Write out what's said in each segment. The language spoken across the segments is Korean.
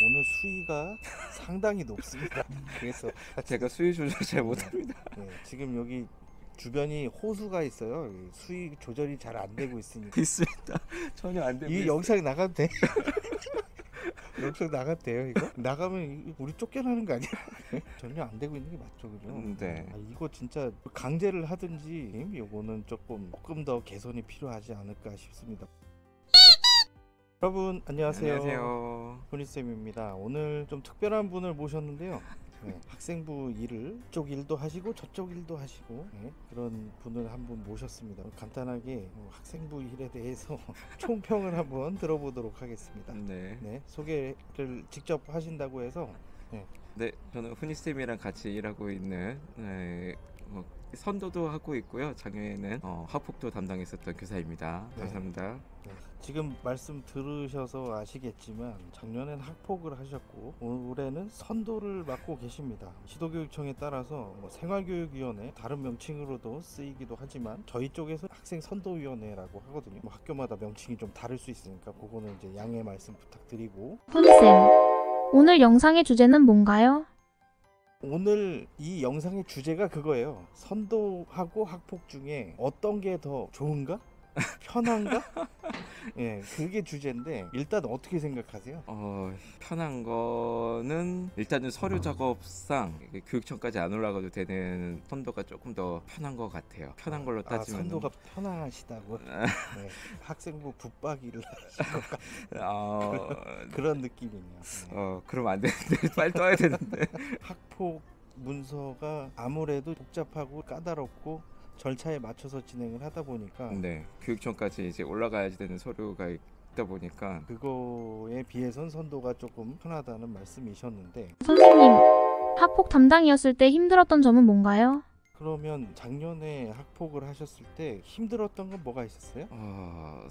오늘 수위가 상당히 높습니다. 그래서 제가 수위 조절 잘 못합니다. 네, 지금 여기 주변이 호수가 있어요. 이 수위 조절이 잘 안 되고 있으니까 있습니다. 전혀 안 되고 이 있어요. 영상 나가도 돼? 영상 나가도 돼요 이거? 나가면 우리 쫓겨나는 거 아니야? 전혀 안 되고 있는 게 맞죠, 그죠? 네. 이거 진짜 강제를 하든지 요거는 조금 더 개선이 필요하지 않을까 싶습니다. 여러분 안녕하세요. 안녕하세요. 훈이쌤입니다. 오늘 좀 특별한 분을 모셨는데요. 학생부 일을 이쪽 일도 하시고 저쪽 일도 하시고 그런 분을 한 분 모셨습니다. 간단하게 학생부 일에 대해서 총평을 한번 들어보도록 하겠습니다. 네. 소개를 직접 하신다고 해서 네, 저는 훈이쌤이랑 같이 일하고 있는 선도도 하고 있고요. 작년에는 학폭도 담당했었던 교사입니다. 네. 감사합니다. 지금 말씀 들으셔서 아시겠지만 작년엔 학폭을 하셨고 올해는 선도를 맡고 계십니다. 지도교육청에 따라서 생활교육위원회 다른 명칭으로도 쓰이기도 하지만 저희 쪽에서 학생선도위원회라고 하거든요. 학교마다 명칭이 좀 다를 수 있으니까 그거는 이제 양해 말씀 부탁드리고. 훈이쌤, 오늘 영상의 주제는 뭔가요? 오늘 이 영상의 주제가 그거예요. 선도하고 학폭 중에 어떤 게 더 좋은가? 편한가? 그게 주제인데 일단 어떻게 생각하세요? 편한 거는 일단은 서류 작업상 이게 교육청까지 안 올라가도 되는 선도가 조금 더 편한 것 같아요. 편한 걸로 따지면 선도가 편하시다고? 학생부 붙박이를 하신 것 같은 그런 느낌이네요. 그럼 안 되는데 빨리 떠야 되는데. 학폭 문서가 아무래도 복잡하고 까다롭고 절차에 맞춰서 진행을 하다 보니까 교육청까지 이제 올라가야지 되는 서류가 있다 보니까 그거에 비해선 선도가 조금 편하다는 말씀이셨는데, 선생님, 학폭 담당이었을 때 힘들었던 점은 뭔가요? 그러면 작년에 학폭을 하셨을 때 힘들었던 건 뭐가 있었어요?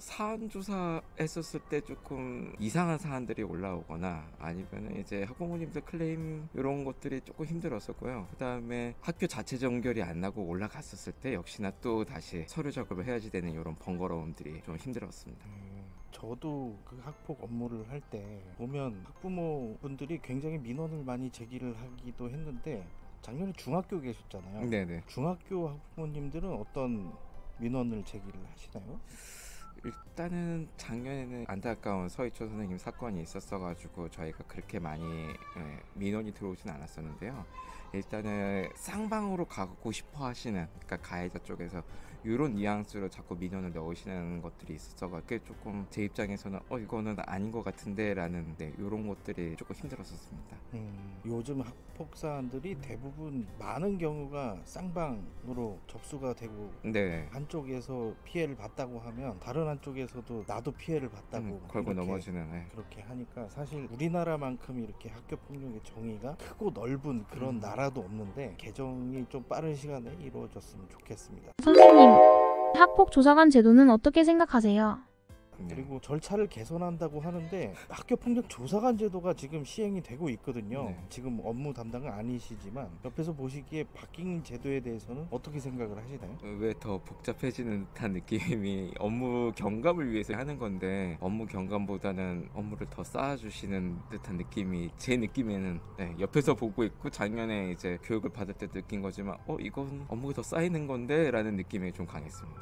사안 조사했었을 때 조금 이상한 사안들이 올라오거나 아니면 이제 학부모님들 클레임 이런 것들이 조금 힘들었었고요. 그 다음에 학교 자체 정결이 안 나고 올라갔었을 때 역시나 또 다시 서류 작업을 해야지 되는 이런 번거로움들이 좀 힘들었습니다. 저도 그 학폭 업무를 할 때 보면 학부모분들이 굉장히 민원을 많이 제기를 하기도 했는데, 작년에 중학교 계셨잖아요. 네네. 중학교 학부모님들은 어떤 민원을 제기를 하시나요? 일단은 작년에는 안타까운 서희초 선생님 사건이 있었어가지고 저희가 그렇게 많이 민원이 들어오진 않았었는데요. 일단은 쌍방으로 가고 싶어 하시는, 그러니까 가해자 쪽에서 이런 뉘앙스로 자꾸 민원을 넣으시는 것들이 있었어가 그게 조금 제 입장에서는 이거는 아닌 것 같은데 라는 이런 것들이 조금 힘들었었습니다. 요즘 학폭 사안들이 대부분 많은 경우가 쌍방으로 접수가 되고 한쪽에서 피해를 봤다고 하면 다른 한쪽에서도 나도 피해를 봤다고 걸고 넘어지는 그렇게 하니까 사실 우리나라만큼 이렇게 학교 폭력의 정의가 크고 넓은 그런 나라도 없는데 개정이 좀 빠른 시간에 이루어졌으면 좋겠습니다. 선생님, 학폭 조사관 제도는 어떻게 생각하세요? 그리고 절차를 개선한다고 하는데 학교폭력 조사관 제도가 지금 시행이 되고 있거든요. 지금 업무 담당은 아니시지만 옆에서 보시기에 바뀐 제도에 대해서는 어떻게 생각을 하시나요? 왜 더 복잡해지는 듯한 느낌이, 업무 경감을 위해서 하는 건데 업무 경감보다는 업무를 더 쌓아주시는 듯한 느낌이 제 느낌에는 옆에서 보고 있고 작년에 이제 교육을 받을 때 느낀 거지만 이건 업무가 더 쌓이는 건데 라는 느낌이 좀 강했습니다.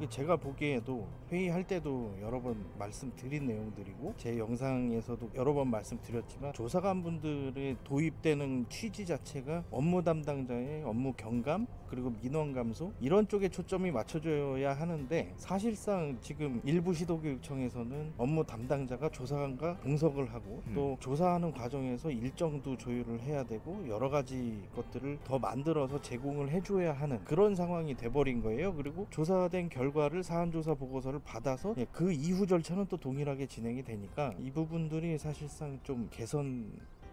제가 보기에도 회의할 때도 여러 번 말씀드린 내용들이고 제 영상에서도 여러 번 말씀드렸지만 조사관분들의 도입되는 취지 자체가 업무 담당자의 업무 경감 그리고 민원 감소 이런 쪽에 초점이 맞춰져야 하는데, 사실상 지금 일부 시도교육청에서는 업무 담당자가 조사관과 동석을 하고 또 조사하는 과정에서 일정도 조율을 해야 되고 여러 가지 것들을 더 만들어서 제공을 해줘야 하는 그런 상황이 돼버린 거예요. 그리고 조사된 결과를 사안조사 보고서를 받아서 그 이후 절차는 또 동일하게 진행이 되니까 이 부분들이 사실상 좀 개선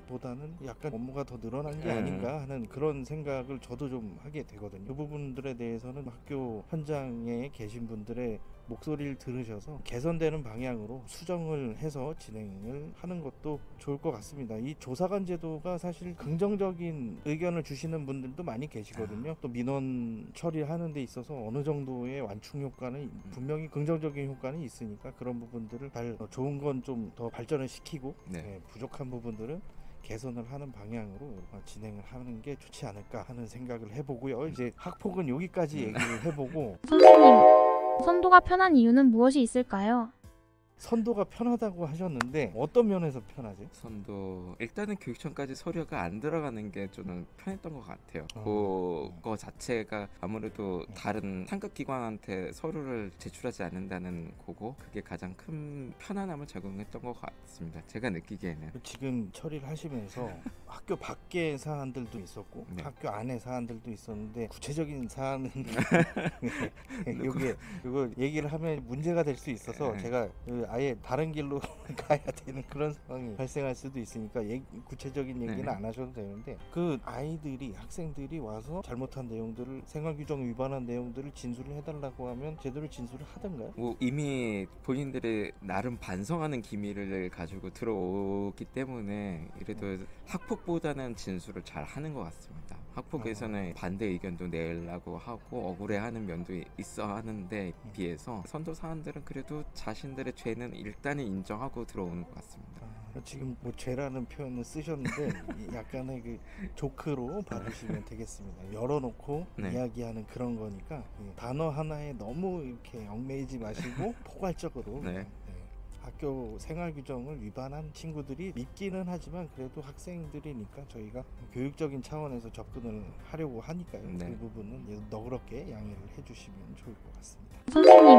보다는 약간 업무가 더 늘어난 게 음. 아닌가 하는 그런 생각을 저도 좀 하게 되거든요. 그 부분들에 대해서는 학교 현장에 계신 분들의 목소리를 들으셔서 개선되는 방향으로 수정을 해서 진행을 하는 것도 좋을 것 같습니다. 이 조사관 제도가 사실 긍정적인 의견을 주시는 분들도 많이 계시거든요. 또 민원 처리하는 데 있어서 어느 정도의 완충 효과는 분명히 긍정적인 효과는 있으니까 그런 부분들을 잘 좋은 건 좀 더 발전을 시키고 네. 부족한 부분들은 개선을 하는 방향으로 진행을 하는 게 좋지 않을까 하는 생각을 해보고요. 이제 학폭은 여기까지 얘기를 해보고 선생님, 선도가 편한 이유는 무엇이 있을까요? 선도가 편하다고 하셨는데 어떤 면에서 편하죠? 선도 일단은 교육청까지 서류가 안 들어가는 게 저는 편했던 것 같아요. 그거 자체가 아무래도 다른 상급 기관한테 서류를 제출하지 않는다는 거고 그게 가장 큰 편안함을 제공했던 것 같습니다. 제가 느끼기에는. 지금 처리를 하시면서 학교 밖의 사안들도 있었고 네. 학교 안의 사안들도 있었는데 구체적인 사안은 이거 얘기를 하면 문제가 될 수 있어서 네. 제가 아예 다른 길로 가야 되는 그런 상황이 발생할 수도 있으니까 구체적인 얘기는 네. 안 하셔도 되는데 그 아이들이 학생들이 와서 잘못한 내용들을 생활규정 위반한 내용들을 진술을 해달라고 하면 제대로 진술을 하던가요? 뭐 이미 본인들이 나름 반성하는 기미를 가지고 들어오기 때문에 이래도 학폭보다는 진술을 잘 하는 것 같습니다. 학폭에서는 반대 의견도 내려고 하고 억울해하는 면도 있어 하는데 비해서 선도 사안들은 그래도 자신들의 죄는 일단은 인정하고 들어오는 것 같습니다. 지금 뭐 죄라는 표현을 쓰셨는데 약간의 그 조크로 받으시면 되겠습니다. 열어놓고 네. 이야기하는 그런 거니까 단어 하나에 너무 이렇게 얽매이지 마시고 포괄적으로 네. 학교 생활 규정을 위반한 친구들이 있기는 하지만 그래도 학생들이니까 저희가 교육적인 차원에서 접근을 하려고 하니까요. 네. 그 부분은 너그럽게 양해를 해주시면 좋을 것 같습니다. 선생님,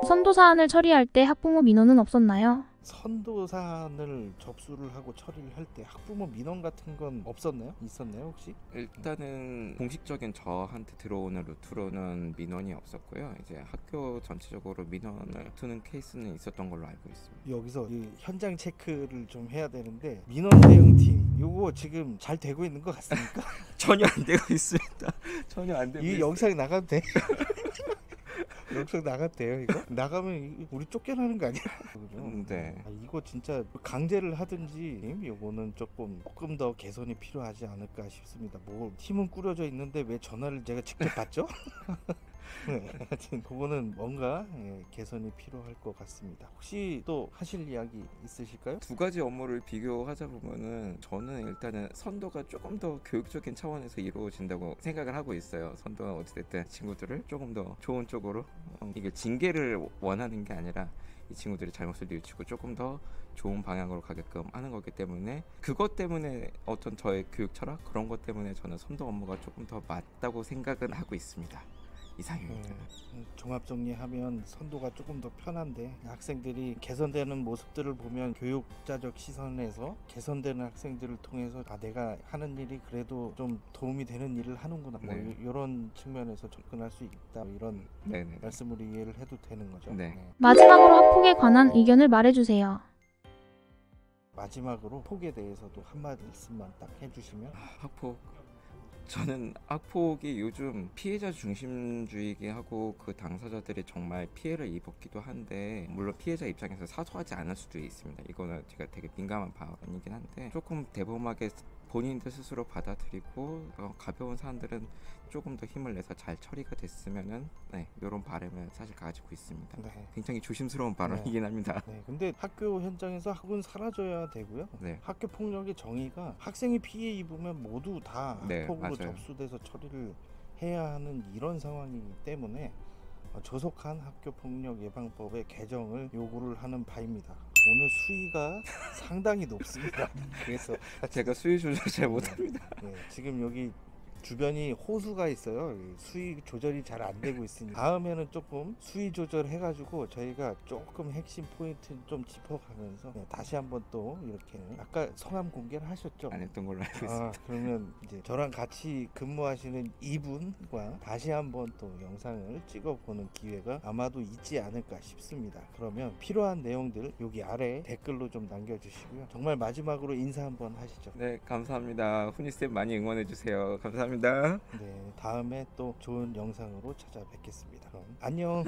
선도 사안을 처리할 때 학부모 민원은 없었나요? 선도 사안을 접수를 하고 처리를 할 때 학부모 민원 같은 건 없었나요? 있었나요 혹시? 일단은 공식적인 저한테 들어오는 루트로는 민원이 없었고요. 이제 학교 전체적으로 민원을 두는 케이스는 있었던 걸로 알고 있습니다. 여기서 이 현장 체크를 좀 해야 되는데 민원 대응팀 요거 지금 잘 되고 있는 것 같습니까? 전혀 안 되고 있습니다. 전혀 안 되고 이 있습니다. 영상이 나가도 돼? 영상 나가도 돼요 이거? 나가면 우리 쫓겨나는 거 아니야? 그죠? 네. 이거 진짜 강제를 하든지 요거는 조금 더 개선이 필요하지 않을까 싶습니다. 뭐 팀은 꾸려져 있는데 왜 전화를 제가 직접 받죠? 네, 하여튼 그거는 뭔가 개선이 필요할 것 같습니다. 혹시 또 하실 이야기 있으실까요? 두 가지 업무를 비교하자 보면은 저는 일단은 선도가 조금 더 교육적인 차원에서 이루어진다고 생각을 하고 있어요. 선도가 어찌됐든 친구들을 조금 더 좋은 쪽으로 이게 징계를 원하는 게 아니라 이 친구들이 잘못을 뉘우치고 조금 더 좋은 방향으로 가게끔 하는 거기 때문에 그것 때문에 어떤 저의 교육 철학 그런 것 때문에 저는 선도 업무가 조금 더 맞다고 생각은 하고 있습니다. 이상입니다. 종합 정리하면 선도가 조금 더 편한데 학생들이 개선되는 모습들을 보면 교육자적 시선에서 개선되는 학생들을 통해서 내가 하는 일이 그래도 좀 도움이 되는 일을 하는구나 뭐 네. 이런 측면에서 접근할 수 있다 이런 네네. 말씀을 이해를 해도 되는 거죠. 네. 마지막으로 학폭에 관한 의견을 말해주세요. 마지막으로 폭에 대해서도 한 말씀만 딱 해주시면. 학폭 저는 학폭이 요즘 피해자 중심주의이긴 하고 그 당사자들이 정말 피해를 입었기도 한데 물론 피해자 입장에서 사소하지 않을 수도 있습니다. 이거는 제가 되게 민감한 발언이긴 한데 조금 대범하게 본인들 스스로 받아들이고 가벼운 사안들은 조금 더 힘을 내서 잘 처리가 됐으면은 이런 바람을 사실 가지고 있습니다. 네. 굉장히 조심스러운 발언이긴 합니다. 네, 근데 학교 현장에서 학은 사라져야 되고요. 네. 학교 폭력의 정의가 학생이 피해 입으면 모두 다 네, 학폭으로 맞아요. 접수돼서 처리를 해야 하는 이런 상황이기 때문에 조속한 학교 폭력 예방법의 개정을 요구를 하는 바입니다. 오늘 수위가 상당히 높습니다. 그래서 제가 수위 조절 잘 못합니다. 지금 여기 주변이 호수가 있어요. 수위 조절이 잘 안 되고 있으니 다음에는 조금 수위 조절해가지고 저희가 조금 핵심 포인트 좀 짚어가면서 다시 한번 또 이렇게 아까 성함 공개를 하셨죠? 안 했던 걸로 알고 있습니다. 그러면 이제 저랑 같이 근무하시는 이분과 다시 한번 또 영상을 찍어보는 기회가 아마도 있지 않을까 싶습니다. 그러면 필요한 내용들 여기 아래 댓글로 좀 남겨주시고요. 정말 마지막으로 인사 한번 하시죠. 네, 감사합니다. 훈이쌤 많이 응원해주세요. 감사합니다. 네, 다음에 또 좋은 영상으로 찾아뵙겠습니다. 그럼 안녕.